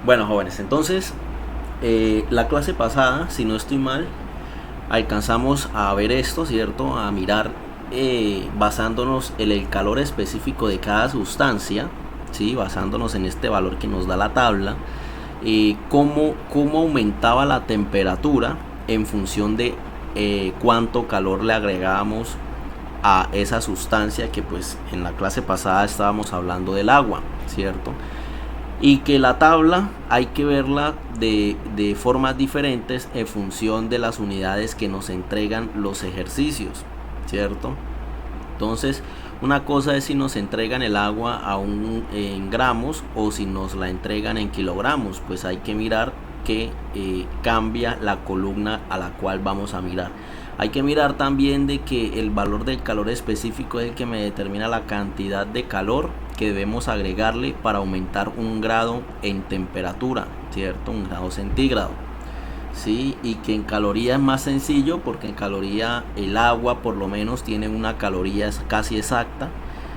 Bueno, jóvenes, entonces la clase pasada, si no estoy mal, alcanzamos a ver esto, ¿cierto? A mirar basándonos en el calor específico de cada sustancia, ¿sí? Basándonos en este valor que nos da la tabla, cómo aumentaba la temperatura en función de cuánto calor le agregábamos a esa sustancia que pues en la clase pasada estábamos hablando del agua, ¿cierto? Y que la tabla hay que verla de formas diferentes en función de las unidades que nos entregan los ejercicios, ¿cierto? Entonces, una cosa es si nos entregan el agua en gramos o si nos la entregan en kilogramos, pues hay que mirar que cambia la columna a la cual vamos a mirar. Hay que mirar también de que el valor del calor específico es el que me determina la cantidad de calor que debemos agregarle para aumentar un grado en temperatura, ¿cierto? Un grado centígrado, ¿sí? Y que en calorías es más sencillo porque en caloría el agua por lo menos tiene una caloría casi exacta.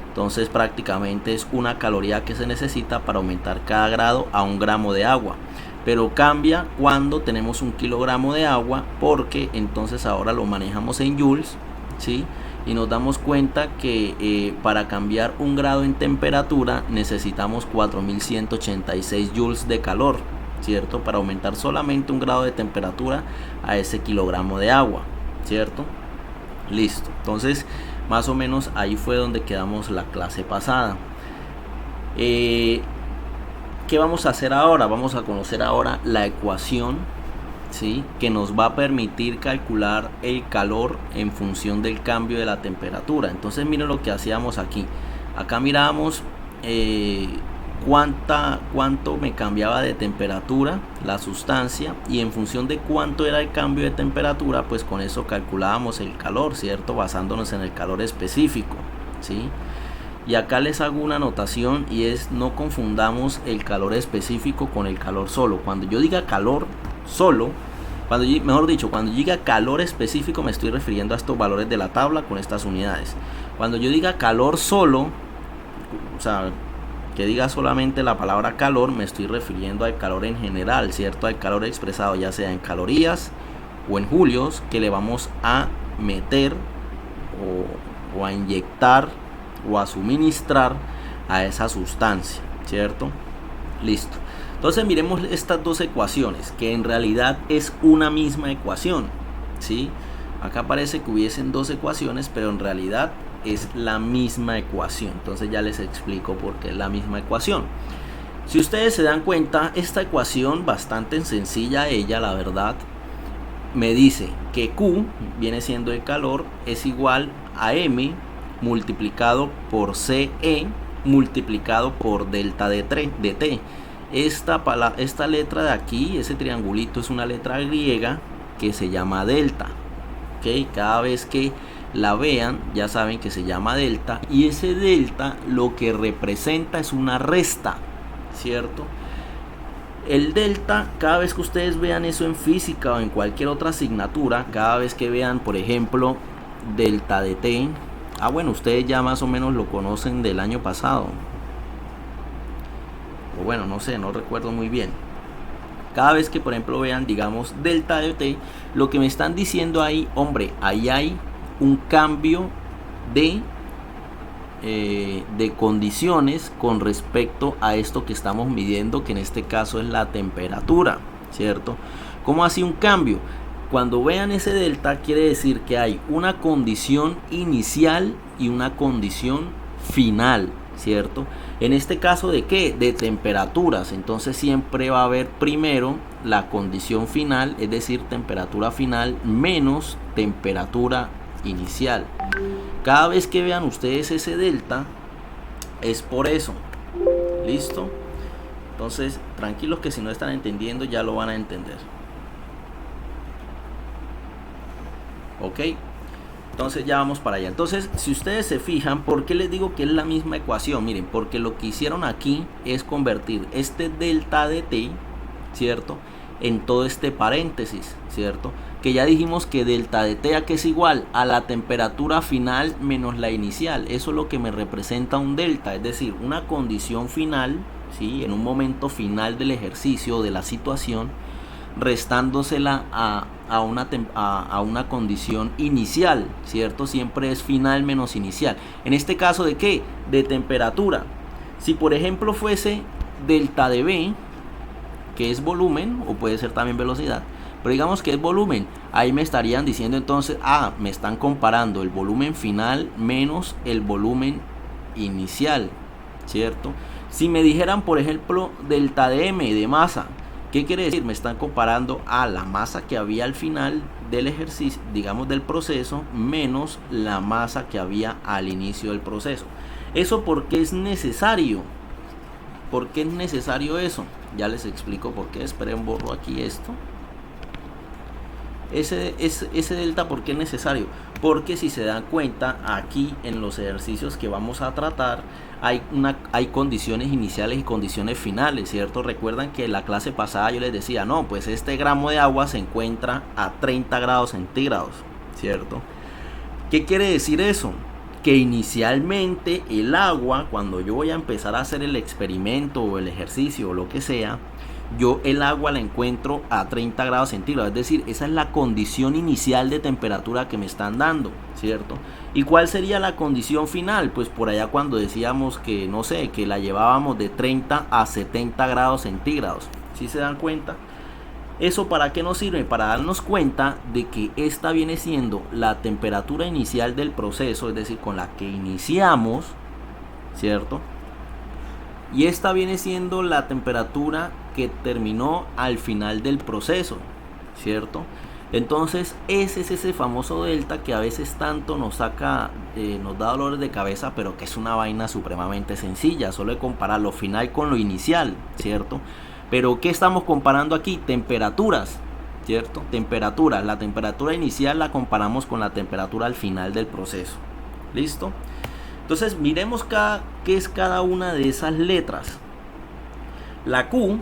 Entonces prácticamente es una caloría que se necesita para aumentar cada grado a 1 gramo de agua. Pero cambia cuando tenemos 1 kilogramo de agua, porque entonces ahora lo manejamos en joules, ¿sí? Y nos damos cuenta que para cambiar 1 grado en temperatura necesitamos 4186 joules de calor, ¿cierto? Para aumentar solamente 1 grado de temperatura a ese kilogramo de agua, ¿cierto? Listo. Entonces, más o menos ahí fue donde quedamos la clase pasada. ¿Qué vamos a hacer ahora? Vamos a conocer ahora la ecuación, ¿sí? Que nos va a permitir calcular el calor en función del cambio de la temperatura. Entonces miren lo que hacíamos aquí. Acá mirábamos cuánto me cambiaba de temperatura la sustancia, y en función de cuánto era el cambio de temperatura, pues con eso calculábamos el calor, ¿cierto? Basándonos en el calor específico, ¿sí? Y acá les hago una anotación, y es: no confundamos el calor específico con el calor solo. Cuando yo diga calor solo, cuando yo diga calor específico, me estoy refiriendo a estos valores de la tabla con estas unidades. Cuando yo diga calor solo, o sea, que diga solamente la palabra calor, me estoy refiriendo al calor en general, ¿cierto? Al calor expresado ya sea en calorías o en julios, que le vamos a meter o a inyectar o a suministrar a esa sustancia, ¿cierto? Listo. Entonces miremos estas dos ecuaciones, que en realidad es una misma ecuación, ¿sí? Acá parece que hubiesen dos ecuaciones, pero en realidad es la misma ecuación. Entonces ya les explico por qué es la misma ecuación. Si ustedes se dan cuenta, esta ecuación, bastante sencilla ella, la verdad, me dice que Q viene siendo el calor, es igual a M multiplicado por CE multiplicado por delta de T. Esta letra de aquí, ese triangulito, es una letra griega que se llama delta, ¿okay? Cada vez que la vean ya saben que se llama delta, y ese delta lo que representa es una resta, ¿cierto? El delta, cada vez que ustedes vean eso en física o en cualquier otra asignatura, cada vez que vean, por ejemplo, delta de T, bueno, ustedes ya más o menos lo conocen del año pasado, o bueno, no sé, no recuerdo muy bien. Cada vez que por ejemplo vean, digamos, delta de T, lo que me están diciendo ahí, hombre, ahí hay un cambio de condiciones con respecto a esto que estamos midiendo, que en este caso es la temperatura, ¿cierto? ¿Cómo así un cambio? Cuando vean ese delta, quiere decir que hay una condición inicial y una condición final, ¿cierto? En este caso, ¿de qué? De temperaturas. Entonces siempre va a haber primero la condición final, es decir, temperatura final menos temperatura inicial. Cada vez que vean ustedes ese delta, es por eso. ¿Listo? Entonces, tranquilos, que si no están entendiendo, ya lo van a entender. ¿Ok? Entonces ya vamos para allá. Entonces, si ustedes se fijan, ¿por qué les digo que es la misma ecuación? Miren, porque lo que hicieron aquí es convertir este delta de T, ¿cierto?, en todo este paréntesis, ¿cierto? Que ya dijimos que delta de T, ¿a qué es igual? A la temperatura final menos la inicial. Eso es lo que me representa un delta, es decir, una condición final ¿sí? En un momento final del ejercicio, de la situación, restándosela a una condición inicial, ¿cierto? Siempre es final menos inicial. En este caso, ¿de qué? De temperatura. Si por ejemplo fuese delta de V, que es volumen, o puede ser también velocidad, pero digamos que es volumen, ahí me estarían diciendo entonces, me están comparando el volumen final menos el volumen inicial, ¿cierto? Si me dijeran, por ejemplo, delta de M, de masa, ¿qué quiere decir? Me están comparando a la masa que había al final del ejercicio, digamos del proceso, menos la masa que había al inicio del proceso. ¿Eso por qué es necesario? ¿Por qué es necesario eso? Ya les explico por qué. Esperen, borro aquí esto. Ese delta, ¿por qué es necesario? Porque si se dan cuenta, aquí en los ejercicios que vamos a tratar hay condiciones iniciales y condiciones finales, ¿cierto? Recuerdan que en la clase pasada yo les decía, no, pues este gramo de agua se encuentra a 30 grados centígrados, ¿cierto? ¿Qué quiere decir eso? Que inicialmente el agua, cuando yo voy a empezar a hacer el experimento o el ejercicio o lo que sea, yo el agua la encuentro a 30 grados centígrados, es decir, esa es la condición inicial de temperatura que me están dando, ¿cierto? ¿Y cuál sería la condición final? Pues por allá cuando decíamos que, no sé, que la llevábamos de 30 a 70 grados centígrados, ¿sí se dan cuenta? ¿Eso para qué nos sirve? Para darnos cuenta de que esta viene siendo la temperatura inicial del proceso, es decir, con la que iniciamos, ¿cierto? Y esta viene siendo la temperatura que terminó al final del proceso, ¿cierto? Entonces ese es ese famoso delta que a veces tanto nos saca, nos da dolores de cabeza, pero que es una vaina supremamente sencilla, solo de comparar lo final con lo inicial, ¿cierto? Pero ¿qué estamos comparando aquí? Temperaturas, ¿cierto? Temperatura, la temperatura inicial la comparamos con la temperatura al final del proceso, ¿listo? Entonces miremos qué es cada una de esas letras. La Q,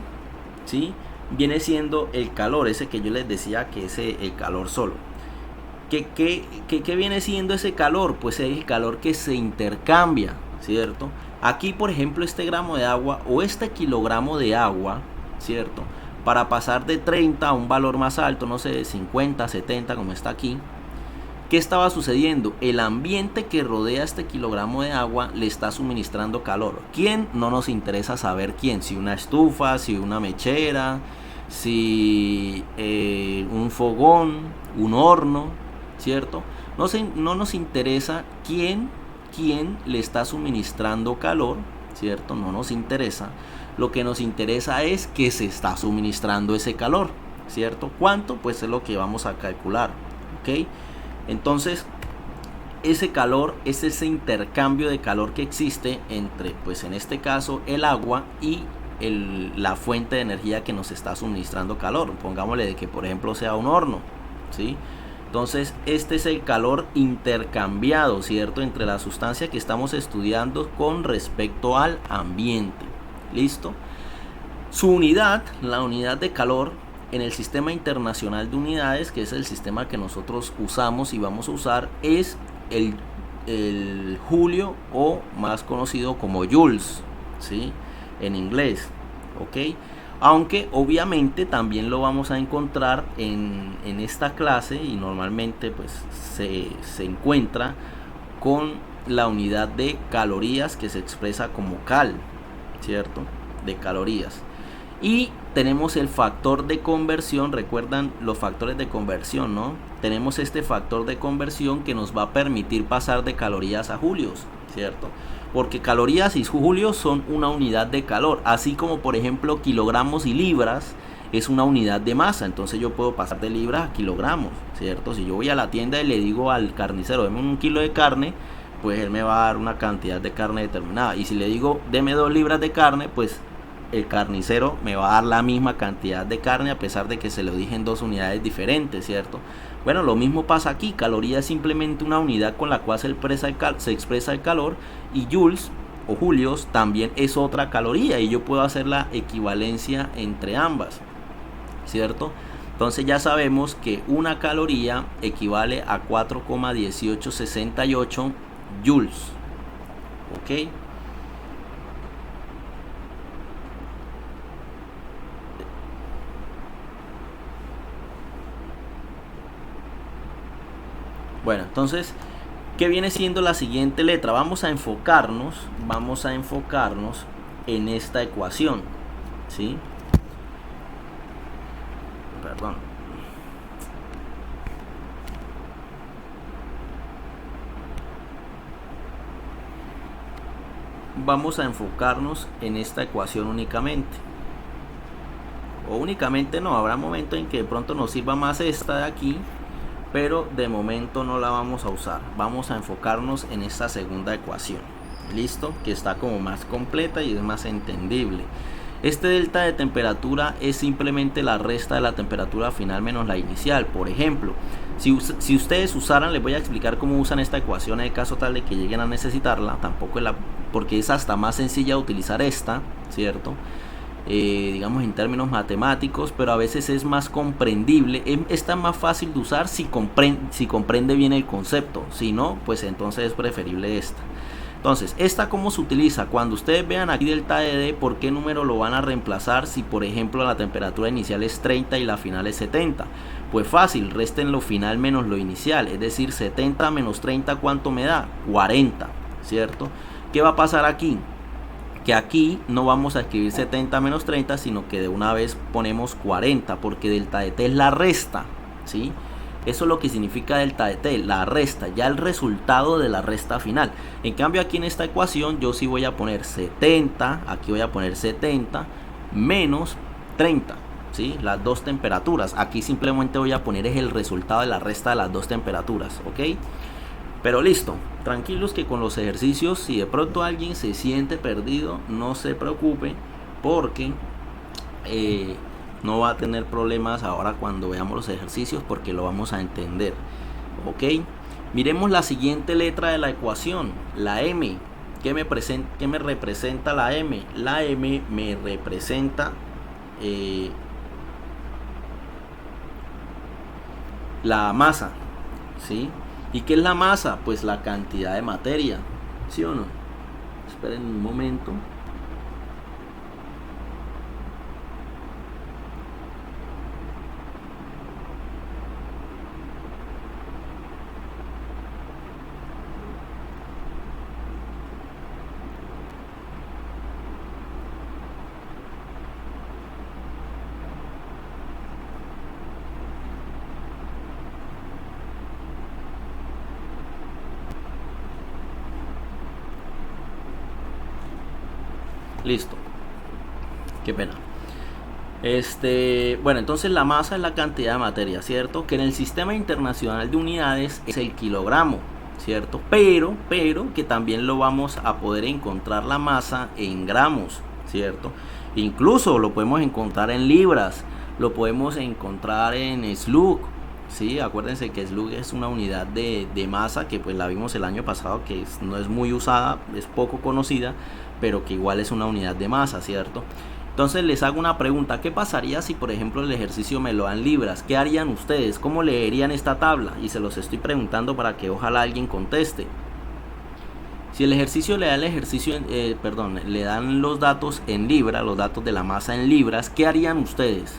¿sí? Viene siendo el calor, ese que yo les decía que es el calor solo. ¿Qué viene siendo ese calor? Pues es el calor que se intercambia, ¿cierto? Aquí, por ejemplo, este gramo de agua o este kilogramo de agua, ¿cierto? Para pasar de 30 a un valor más alto, no sé, de 50, 70, como está aquí. ¿Qué estaba sucediendo? El ambiente que rodea este kilogramo de agua le está suministrando calor. ¿Quién? No nos interesa saber quién. Si una estufa, si una mechera, si un fogón, un horno, ¿cierto? No nos interesa quién le está suministrando calor, ¿cierto? No nos interesa. Lo que nos interesa es que se está suministrando ese calor, ¿cierto? ¿Cuánto? Pues es lo que vamos a calcular, ¿ok? Entonces, ese calor es ese intercambio de calor que existe entre, pues en este caso, el agua y la fuente de energía que nos está suministrando calor. Pongámosle de que, por ejemplo, sea un horno, ¿sí? Entonces, este es el calor intercambiado, ¿cierto? Entre la sustancia que estamos estudiando con respecto al ambiente. ¿Listo? Su unidad, la unidad de calor, en el sistema internacional de unidades, que es el sistema que nosotros usamos y vamos a usar, es el julio, o más conocido como joules, ¿sí? En inglés, ¿ok? Aunque obviamente también lo vamos a encontrar en esta clase, y normalmente pues se encuentra con la unidad de calorías, que se expresa como cal, ¿cierto? De calorías. Y tenemos el factor de conversión. Recuerdan los factores de conversión, ¿no? Tenemos este factor de conversión que nos va a permitir pasar de calorías a julios, ¿cierto? Porque calorías y julios son una unidad de calor, así como por ejemplo kilogramos y libras es una unidad de masa. Entonces yo puedo pasar de libras a kilogramos, ¿cierto? Si yo voy a la tienda y le digo al carnicero, deme un kilo de carne, pues él me va a dar una cantidad de carne determinada. Y si le digo, deme 2 libras de carne, pues el carnicero me va a dar la misma cantidad de carne, a pesar de que se lo dije en 2 unidades diferentes, ¿cierto? Bueno, lo mismo pasa aquí. Caloría es simplemente una unidad con la cual se expresa el calor, y joules o julios también es otra caloría, y yo puedo hacer la equivalencia entre ambas, ¿cierto? Entonces ya sabemos que una caloría equivale a 4,1868 joules, ¿ok? Bueno, entonces, ¿qué viene siendo la siguiente letra? Vamos a enfocarnos en esta ecuación, ¿sí? Perdón. Vamos a enfocarnos en esta ecuación únicamente. O únicamente no, habrá momentos en que de pronto nos sirva más esta de aquí, pero de momento no la vamos a usar. Vamos a enfocarnos en esta segunda ecuación, listo, que está como más completa y es más entendible. Este delta de temperatura es simplemente la resta de la temperatura final menos la inicial. Por ejemplo, si ustedes usaran, les voy a explicar cómo usan esta ecuación en caso tal de que lleguen a necesitarla, tampoco porque es hasta más sencilla de utilizar esta, ¿cierto? Digamos en términos matemáticos, pero a veces es más comprendible, está más fácil de usar si comprende bien el concepto. Si no, pues entonces es preferible esta. Entonces, ¿esta cómo se utiliza? Cuando ustedes vean aquí delta de D, ¿por qué número lo van a reemplazar si por ejemplo la temperatura inicial es 30 y la final es 70? Pues fácil, resten lo final menos lo inicial, es decir, 70 menos 30, ¿cuánto me da? 40, ¿cierto? ¿Qué va a pasar aquí? Que aquí no vamos a escribir 70 menos 30, sino que de una vez ponemos 40, porque delta de t es la resta, ¿sí? Eso es lo que significa delta de t, la resta, ya el resultado de la resta final. En cambio aquí en esta ecuación yo sí voy a poner 70, aquí voy a poner 70 menos 30, ¿sí? Las dos temperaturas. Aquí simplemente voy a poner es el resultado de la resta de las dos temperaturas, ¿ok? Pero listo, tranquilos que con los ejercicios, si de pronto alguien se siente perdido, no se preocupe, porque no va a tener problemas ahora cuando veamos los ejercicios, porque lo vamos a entender, ¿ok? Miremos la siguiente letra de la ecuación, la M. ¿Qué me representa la M? La M me representa la masa, ¿sí? ¿Y qué es la masa? Pues la cantidad de materia, ¿sí o no? Esperen un momento. Listo. Qué pena. Bueno, entonces la masa es la cantidad de materia, ¿cierto? Que en el sistema internacional de unidades es el kilogramo, ¿cierto? Pero que también lo vamos a poder encontrar la masa en gramos, ¿cierto? Incluso lo podemos encontrar en libras, lo podemos encontrar en slug, ¿sí? Acuérdense que slug es una unidad de masa que pues la vimos el año pasado, que no es muy usada, es poco conocida, pero que igual es una unidad de masa, ¿cierto? Entonces les hago una pregunta, ¿qué pasaría si por ejemplo el ejercicio me lo dan libras? ¿Qué harían ustedes? ¿Cómo leerían esta tabla? Y se los estoy preguntando para que ojalá alguien conteste. Si el ejercicio le dan los datos en libras, los datos de la masa en libras, ¿qué harían ustedes?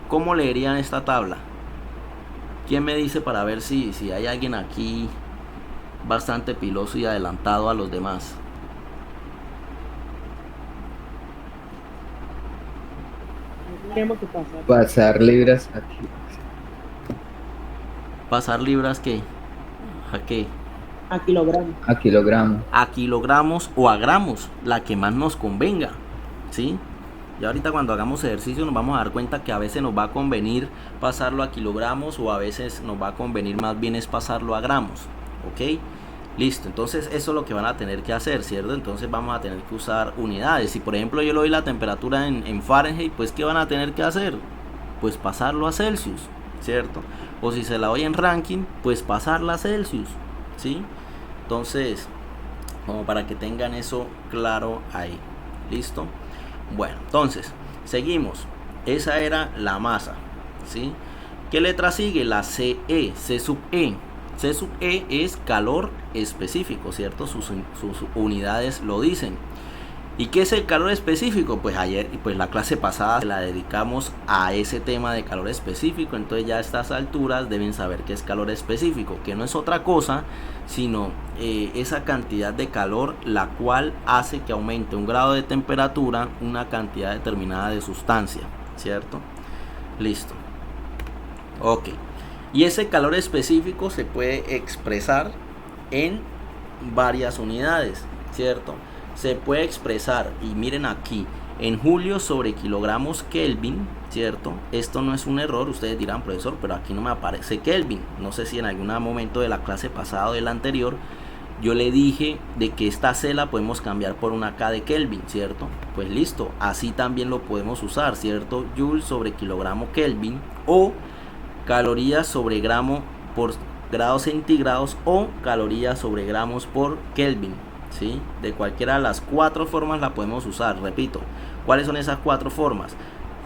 ¿Cómo leerían esta tabla? ¿Quién me dice para ver si hay alguien aquí bastante piloso y adelantado a los demás? Pasar libras aquí. ¿Pasar libras qué? ¿A qué? A kilogramos. A kilogramos. A kilogramos o a gramos, la que más nos convenga, ¿sí? Y ahorita cuando hagamos ejercicio nos vamos a dar cuenta que a veces nos va a convenir pasarlo a kilogramos o a veces nos va a convenir más bien es pasarlo a gramos, ¿ok? Listo, entonces eso es lo que van a tener que hacer, ¿cierto? Entonces vamos a tener que usar unidades. Si por ejemplo yo le doy la temperatura en Fahrenheit, pues ¿qué van a tener que hacer? Pues pasarlo a Celsius, ¿cierto? O si se la doy en ranking, pues pasarla a Celsius, ¿sí? Entonces, como para que tengan eso claro ahí, ¿listo? Bueno, entonces, seguimos. Esa era la masa, ¿sí? ¿Qué letra sigue? La CE, C sub E. C sub E es calor específico, ¿cierto? Sus unidades lo dicen. ¿Y qué es el calor específico? Pues ayer, pues la clase pasada la dedicamos a ese tema de calor específico, entonces ya a estas alturas deben saber qué es calor específico, que no es otra cosa sino esa cantidad de calor la cual hace que aumente un grado de temperatura una cantidad determinada de sustancia, ¿cierto? Listo. Ok. Y ese calor específico se puede expresar en varias unidades, ¿cierto? Se puede expresar, y miren aquí, en julios sobre kilogramos Kelvin, ¿cierto? Esto no es un error, ustedes dirán, profesor, pero aquí no me aparece Kelvin. No sé si en algún momento de la clase pasada o de la anterior yo le dije de que esta C la podemos cambiar por una K de Kelvin, ¿cierto? Pues listo, así también lo podemos usar, ¿cierto? Joule sobre kilogramo Kelvin, o calorías sobre gramo por grados centígrados, o calorías sobre gramos por Kelvin, ¿sí? De cualquiera de las cuatro formas la podemos usar. Repito, ¿cuáles son esas cuatro formas?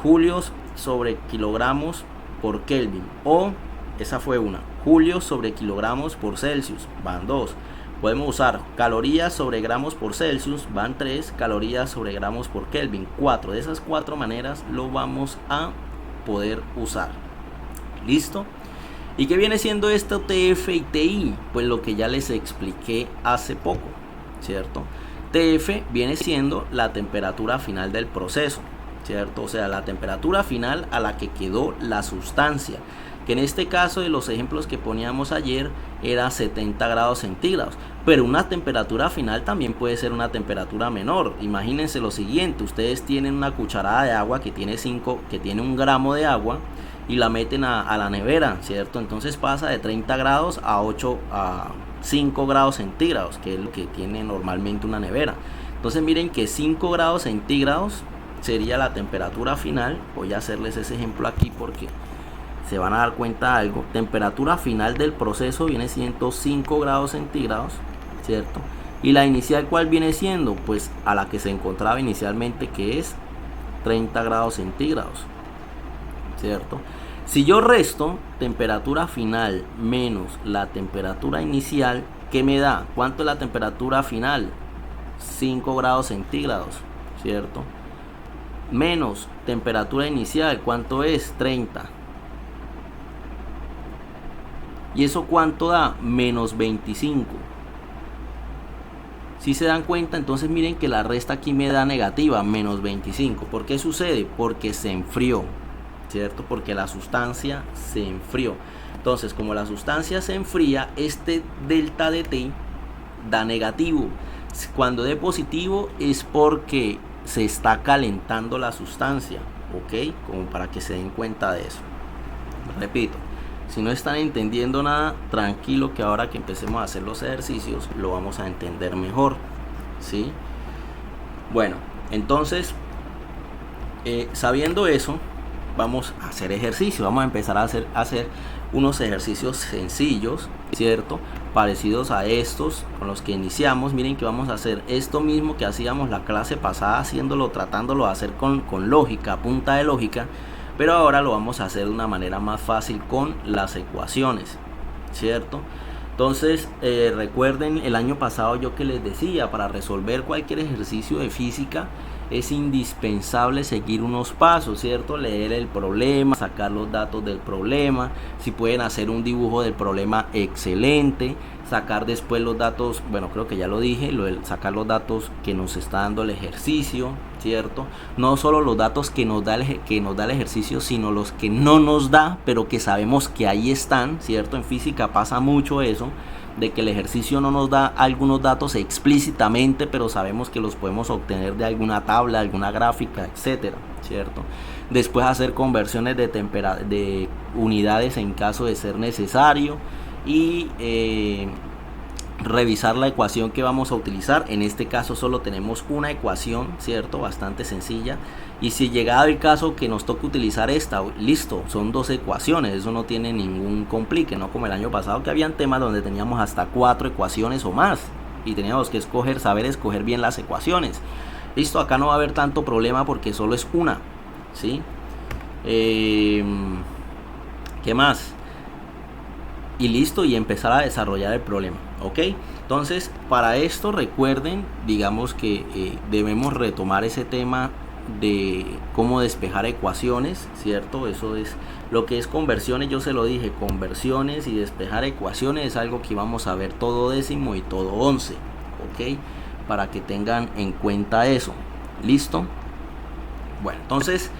Julios sobre kilogramos por Kelvin, o esa fue una, julios sobre kilogramos por Celsius, van dos. Podemos usar calorías sobre gramos por Celsius, van 3, calorías sobre gramos por Kelvin, 4. De esas 4 maneras lo vamos a poder usar. ¿Listo? ¿Y qué viene siendo esto TF y TI? Pues lo que ya les expliqué hace poco, ¿cierto? TF viene siendo la temperatura final del proceso, ¿cierto? O sea, la temperatura final a la que quedó la sustancia, que en este caso de los ejemplos que poníamos ayer era 70 grados centígrados, pero una temperatura final también puede ser una temperatura menor. Imagínense lo siguiente, ustedes tienen una cucharada de agua que tiene 1 gramo de agua y la meten a la nevera, ¿cierto? Entonces pasa de 30 grados a 5 grados centígrados, que es lo que tiene normalmente una nevera. Entonces miren que 5 grados centígrados sería la temperatura final. Voy a hacerles ese ejemplo aquí porque se van a dar cuenta de algo. Temperatura final del proceso viene siendo 5 grados centígrados, ¿cierto? Y la inicial, ¿cuál viene siendo? Pues a la que se encontraba inicialmente, que es 30 grados centígrados, ¿cierto? Si yo resto temperatura final menos la temperatura inicial, ¿qué me da? ¿Cuánto es la temperatura final? 5 grados centígrados, ¿cierto? Menos temperatura inicial, ¿cuánto es? 30. ¿Y eso cuánto da? Menos 25. Si se dan cuenta, entonces miren que la resta aquí me da negativa, menos 25. ¿Por qué sucede? Porque se enfrió, ¿cierto? Porque la sustancia se enfrió. Entonces, como la sustancia se enfría, este delta de T da negativo. Cuando dé positivo es porque se está calentando la sustancia, ¿ok? Como para que se den cuenta de eso. Repito, si no están entendiendo nada, tranquilo que ahora que empecemos a hacer los ejercicios lo vamos a entender mejor, ¿sí? Bueno, entonces, sabiendo eso, vamos a hacer ejercicio. Vamos a empezar a hacer unos ejercicios sencillos, ¿cierto? Parecidos a estos con los que iniciamos. Miren que vamos a hacer esto mismo que hacíamos la clase pasada, tratándolo de hacer con lógica, punta de lógica, pero ahora lo vamos a hacer de una manera más fácil con las ecuaciones, ¿cierto? Entonces, recuerden el año pasado yo que les decía, para resolver cualquier ejercicio de física es indispensable seguir unos pasos, ¿cierto? Leer el problema, sacar los datos del problema, si pueden hacer un dibujo del problema, excelente, sacar después los datos, bueno, creo que ya lo dije, sacar los datos que nos está dando el ejercicio, ¿cierto? No solo los datos que nos da el ejercicio, sino los que no nos da, pero que sabemos que ahí están, ¿cierto? En física pasa mucho eso, de que el ejercicio no nos da algunos datos explícitamente, pero sabemos que los podemos obtener de alguna tabla, alguna gráfica, etcétera, ¿cierto? Después hacer conversiones de unidades en caso de ser necesario y revisar la ecuación que vamos a utilizar. En este caso solo tenemos una ecuación, ¿cierto? Bastante sencilla. Y si llegado el caso que nos toque utilizar esta, listo, son 2 ecuaciones, eso no tiene ningún complique, no como el año pasado que habían temas donde teníamos hasta 4 ecuaciones o más y teníamos que saber escoger bien las ecuaciones. Listo, acá no va a haber tanto problema porque solo es una, ¿sí? ¿Qué más? y listo, y empezar a desarrollar el problema, ¿ok? Entonces, para esto recuerden, digamos que debemos retomar ese tema de cómo despejar ecuaciones, ¿cierto? Eso es lo que es conversiones, yo se lo dije, conversiones y despejar ecuaciones es algo que vamos a ver todo décimo y todo 11, ¿ok? Para que tengan en cuenta eso, ¿listo? Bueno, entonces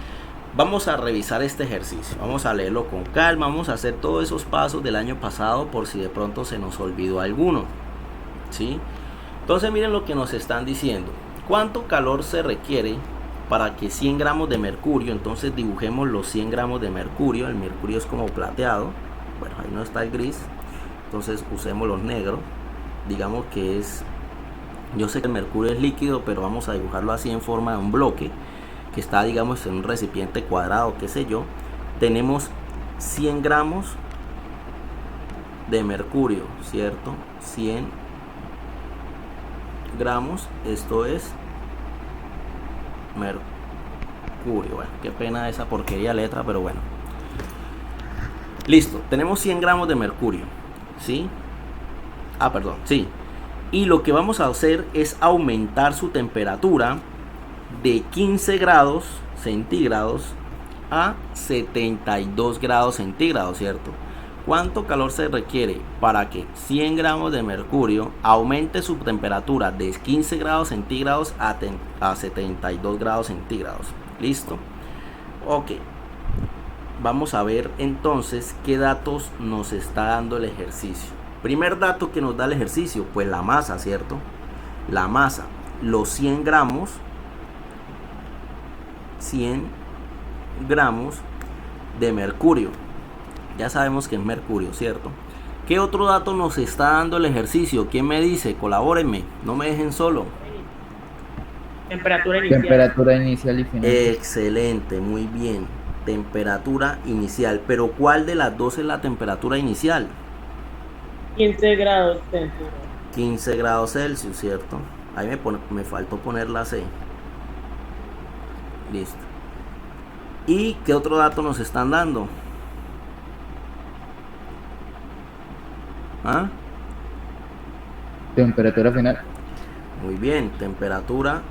vamos a revisar este ejercicio, vamos a leerlo con calma, vamos a hacer todos esos pasos del año pasado por si de pronto se nos olvidó alguno, ¿sí? Entonces miren lo que nos están diciendo. ¿Cuánto calor se requiere para que 100 gramos de mercurio? Entonces dibujemos los 100 gramos de mercurio. El mercurio es como plateado. Bueno, ahí no está el gris. Entonces usemos los negros. Digamos que es... Yo sé que el mercurio es líquido, pero vamos a dibujarlo así en forma de un bloque que está, digamos, en un recipiente cuadrado, qué sé yo. Tenemos 100 gramos de mercurio, ¿cierto? 100 gramos, esto es mercurio. Bueno, qué pena esa porquería letra, pero bueno. Listo, tenemos 100 gramos de mercurio, ¿sí? Perdón, sí. Y lo que vamos a hacer es aumentar su temperatura de 15 grados centígrados a 72 grados centígrados, ¿cierto? ¿Cuánto calor se requiere para que 100 gramos de mercurio aumente su temperatura de 15 grados centígrados a 72 grados centígrados? ¿Listo? Ok. Vamos a ver entonces qué datos nos está dando el ejercicio. Primer dato que nos da el ejercicio, pues la masa, ¿cierto? La masa, los 100 gramos de mercurio. Ya sabemos que es mercurio, ¿cierto? ¿Qué otro dato nos está dando el ejercicio? ¿Quién me dice? Colabórenme, no me dejen solo. Temperatura inicial. Temperatura inicial y final. Excelente, muy bien. Temperatura inicial. Pero ¿cuál de las dos es la temperatura inicial? 15 grados Celsius. 15 grados Celsius, ¿cierto? Ahí me faltó poner la C. Listo. ¿Y qué otro dato nos están dando? Temperatura final. Muy bien, temperatura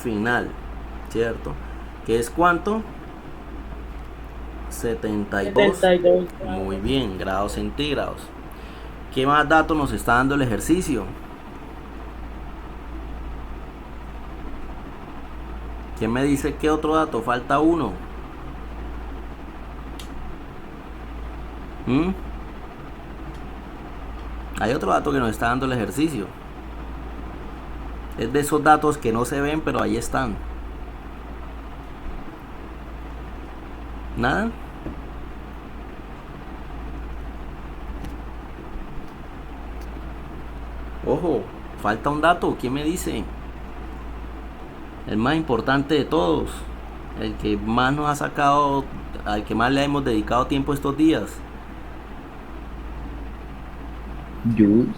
final, ¿cierto? ¿Qué es cuánto? 72. Muy bien, grados centígrados. ¿Qué más datos nos está dando el ejercicio? ¿Quién me dice qué otro dato? Falta uno. Hay otro dato que nos está dando el ejercicio. Es de esos datos que no se ven, pero ahí están. ¿Nada? Ojo, falta un dato. ¿Quién me dice? El más importante de todos. El que más nos ha sacado, al que más le hemos dedicado tiempo estos días. Joules.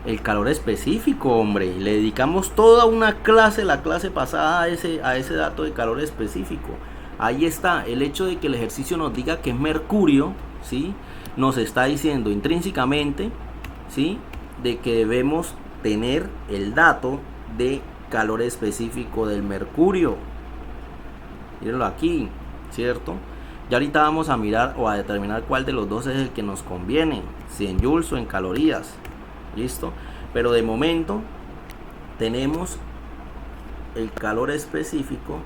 El calor específico, hombre. Le dedicamos toda una clase, la clase pasada, a ese dato de calor específico. Ahí está. El hecho de que el ejercicio nos diga que es mercurio, ¿sí? Nos está diciendo intrínsecamente, ¿sí?, de que debemos tener el dato de calor específico del mercurio. Mírenlo aquí, ¿cierto? Ya ahorita vamos a mirar o a determinar cuál de los dos es el que nos conviene, si en joules o en calorías. ¿Listo? Pero de momento tenemos el calor específico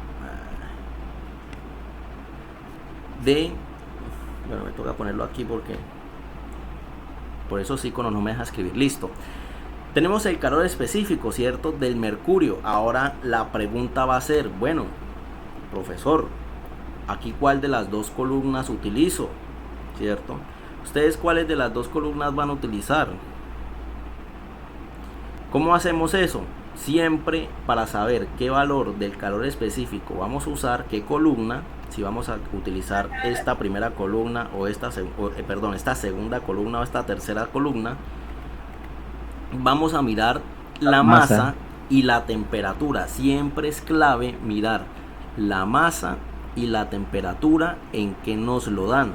de... Bueno, me toca ponerlo aquí porque... Por eso sí, no me deja escribir. Listo. Tenemos el calor específico, ¿cierto?, del mercurio. Ahora la pregunta va a ser, bueno, profesor, ¿aquí cuál de las dos columnas utilizo? ¿Cierto? ¿Ustedes cuáles de las dos columnas van a utilizar? ¿Cómo hacemos eso? Siempre para saber qué valor del calor específico vamos a usar, qué columna, si vamos a utilizar esta primera columna o esta segunda columna o esta tercera columna, vamos a mirar la masa y la temperatura. Siempre es clave mirar la masa y la temperatura en que nos lo dan,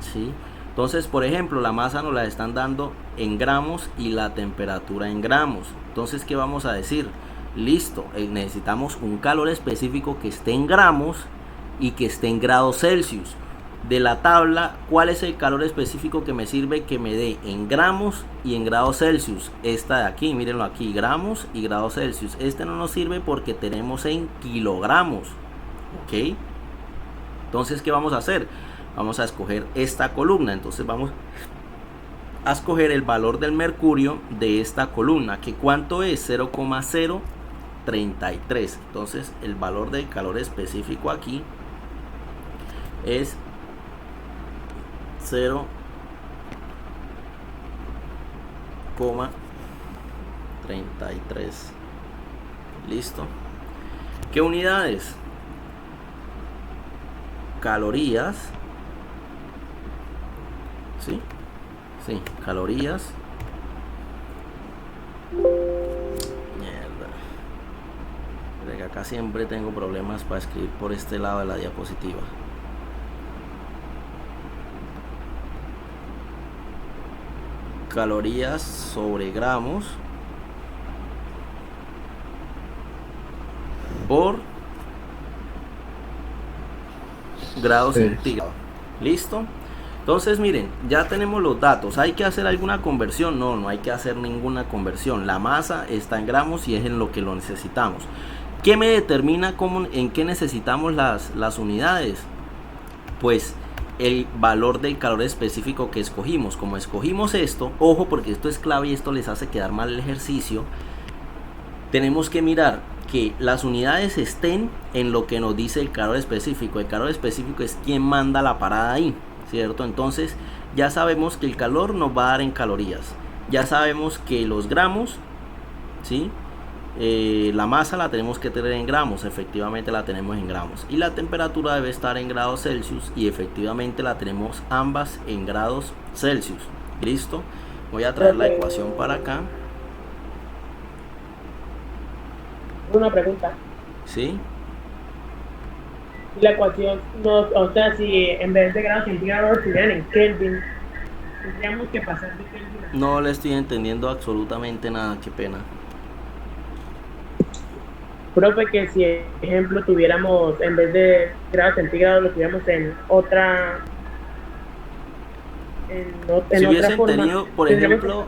¿sí? Entonces, por ejemplo, la masa nos la están dando en gramos y la temperatura en gramos. Entonces, ¿qué vamos a decir? Listo, necesitamos un calor específico que esté en gramos y que esté en grados Celsius. De la tabla, ¿cuál es el calor específico que me sirve que me dé en gramos y en grados Celsius? Esta de aquí, mírenlo aquí, gramos y grados Celsius. Este no nos sirve porque tenemos en kilogramos, ¿ok? Entonces, ¿qué vamos a hacer? Vamos a escoger esta columna. Entonces vamos a escoger el valor del mercurio de esta columna, que ¿cuánto es? 0,033. Entonces el valor del calor específico aquí es 0,33. Listo. ¿Qué unidades? Calorías. ¿Sí? Sí, calorías. Mierda. Pero acá siempre tengo problemas para escribir por este lado de la diapositiva. Calorías sobre gramos por grados centígrados. ¿Listo? Entonces miren, ya tenemos los datos. ¿Hay que hacer alguna conversión? No, no hay que hacer ninguna conversión. La masa está en gramos y es en lo que lo necesitamos. ¿Qué me determina en qué necesitamos las unidades? Pues el valor del calor específico que escogimos. Como escogimos esto, ojo porque esto es clave y esto les hace quedar mal el ejercicio, tenemos que mirar que las unidades estén en lo que nos dice el calor específico. El calor específico es quien manda la parada ahí, ¿cierto? Entonces ya sabemos que el calor nos va a dar en calorías. Ya sabemos que los gramos, ¿sí? La masa la tenemos que tener en gramos, efectivamente la tenemos en gramos. Y la temperatura debe estar en grados Celsius y efectivamente la tenemos ambas en grados Celsius. ¿Listo? Voy a traer la ecuación para acá. Una pregunta. ¿Sí? La ecuación, no, o sea, si en vez de grados centígrados estuvieran en Kelvin, tendríamos que pasar de Kelvin a... No le estoy entendiendo absolutamente nada, qué pena. Profe, que si, ejemplo, tuviéramos, en vez de grados centígrados, lo tuviéramos en otra... Si hubiesen tenido, por ejemplo,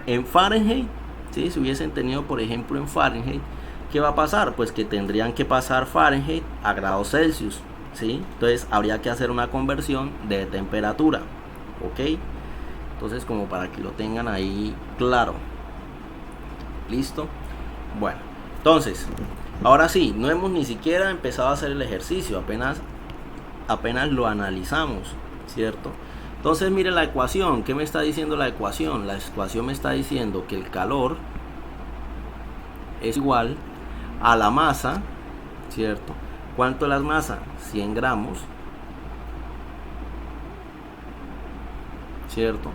en Fahrenheit, ¿sí? Si hubiesen tenido, por ejemplo, en Fahrenheit, ¿qué va a pasar? Pues que tendrían que pasar Fahrenheit a grados Celsius, ¿sí? Entonces habría que hacer una conversión de temperatura, ¿ok? Entonces, como para que lo tengan ahí claro. ¿Listo? Bueno, entonces, ahora sí, no hemos ni siquiera empezado a hacer el ejercicio, apenas lo analizamos, ¿cierto? Entonces, mire la ecuación. ¿Qué me está diciendo la ecuación? La ecuación me está diciendo que el calor es igual a la masa, ¿cierto? ¿Cuánto es la masa? 100 gramos, ¿cierto?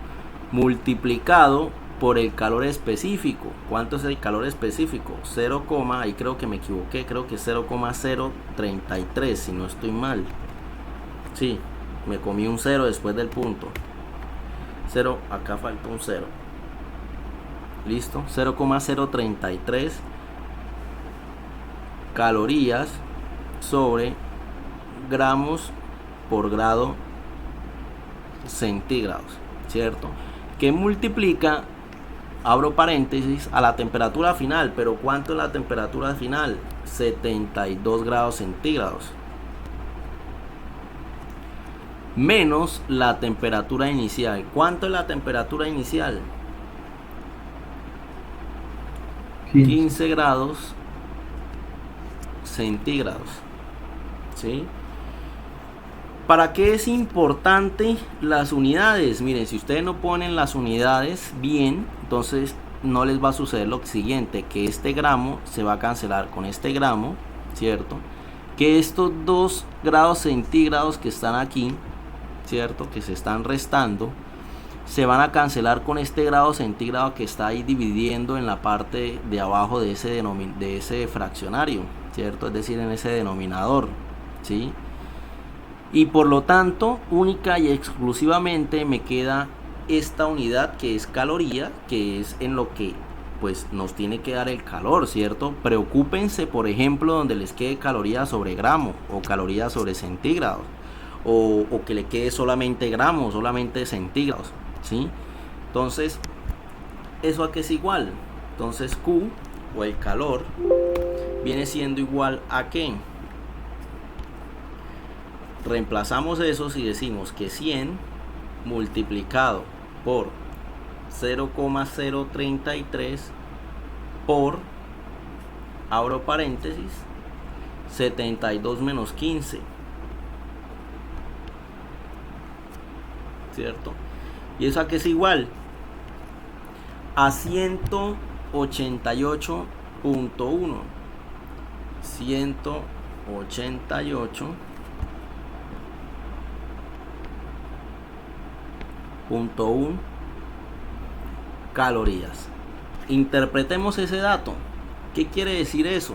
Multiplicado por el calor específico. ¿Cuánto es el calor específico? 0, ahí creo que me equivoqué, creo que es 0,033, si no estoy mal. Sí, me comí un 0 después del punto. 0, acá falta un 0. Listo, 0,033 calorías sobre gramos por grado centígrados, ¿cierto? Que multiplica, abro paréntesis, a la temperatura final. Pero ¿cuánto es la temperatura final? 72 grados centígrados. Menos la temperatura inicial. ¿Cuánto es la temperatura inicial? 15 grados centígrados, ¿sí? ¿Para qué es importante las unidades? Miren, si ustedes no ponen las unidades bien, entonces no les va a suceder lo siguiente, que este gramo se va a cancelar con este gramo, ¿cierto? Que estos 2 grados centígrados que están aquí, ¿cierto? Que se están restando, se van a cancelar con este grado centígrado que está ahí dividiendo en la parte de abajo de ese fraccionario, ¿cierto? Es decir, en ese denominador, ¿sí? Y por lo tanto, única y exclusivamente me queda esta unidad que es caloría, que es en lo que pues nos tiene que dar el calor, ¿cierto? Preocúpense, por ejemplo, donde les quede caloría sobre gramo o caloría sobre centígrados, o que le quede solamente gramos, solamente centígrados, ¿sí? Entonces, ¿eso a qué es igual? Entonces Q, o el calor, viene siendo igual a ¿qué? Reemplazamos esos y decimos que 100 multiplicado por 0,033 por, abro paréntesis, 72 menos 15, ¿cierto? ¿Y eso a qué es igual? A 188.1. 188.1 calorías. Interpretemos ese dato. ¿Qué quiere decir eso?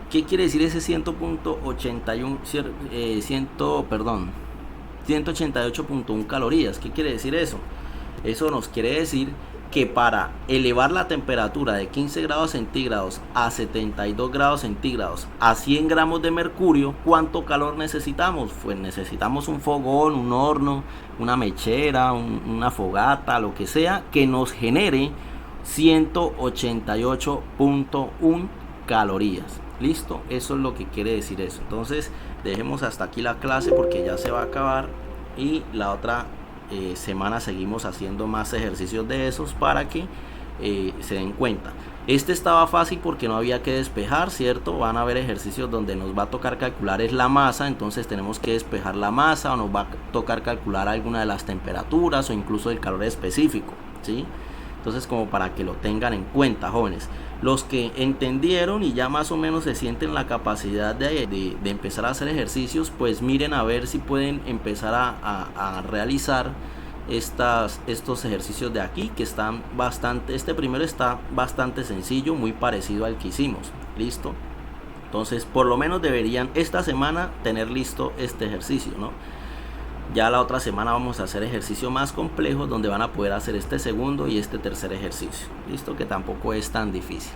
¿Qué quiere decir ese 188.1 calorías? ¿Qué quiere decir eso? Eso nos quiere decir que para elevar la temperatura de 15 grados centígrados a 72 grados centígrados a 100 gramos de mercurio, ¿cuánto calor necesitamos? Pues necesitamos un fogón, un horno, una mechera, una fogata, lo que sea, que nos genere 188.1 calorías. ¿Listo? Eso es lo que quiere decir eso. Entonces, dejemos hasta aquí la clase porque ya se va a acabar, y la otra semana seguimos haciendo más ejercicios de esos para que se den cuenta. Este estaba fácil porque no había que despejar, ¿cierto? Van a haber ejercicios donde nos va a tocar calcular es la masa, entonces tenemos que despejar la masa, o nos va a tocar calcular alguna de las temperaturas o incluso el calor específico, ¿sí? Entonces, como para que lo tengan en cuenta, jóvenes. Los que entendieron y ya más o menos se sienten la capacidad de empezar a hacer ejercicios, pues miren a ver si pueden empezar a realizar estos ejercicios de aquí, que están bastante, este primero está bastante sencillo, muy parecido al que hicimos. ¿Listo? Entonces, por lo menos deberían esta semana tener listo este ejercicio, ¿no? Ya la otra semana vamos a hacer ejercicios más complejos donde van a poder hacer este segundo y este tercer ejercicio. Listo, que tampoco es tan difícil.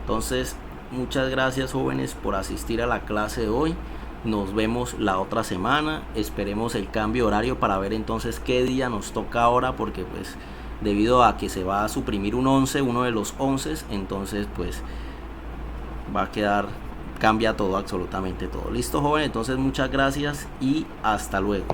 Entonces, muchas gracias, jóvenes, por asistir a la clase de hoy. Nos vemos la otra semana. Esperemos el cambio horario para ver entonces qué día nos toca ahora, porque pues debido a que se va a suprimir uno de los 11, entonces pues va a quedar, cambia todo, absolutamente todo. Listo, jóvenes, entonces muchas gracias y hasta luego.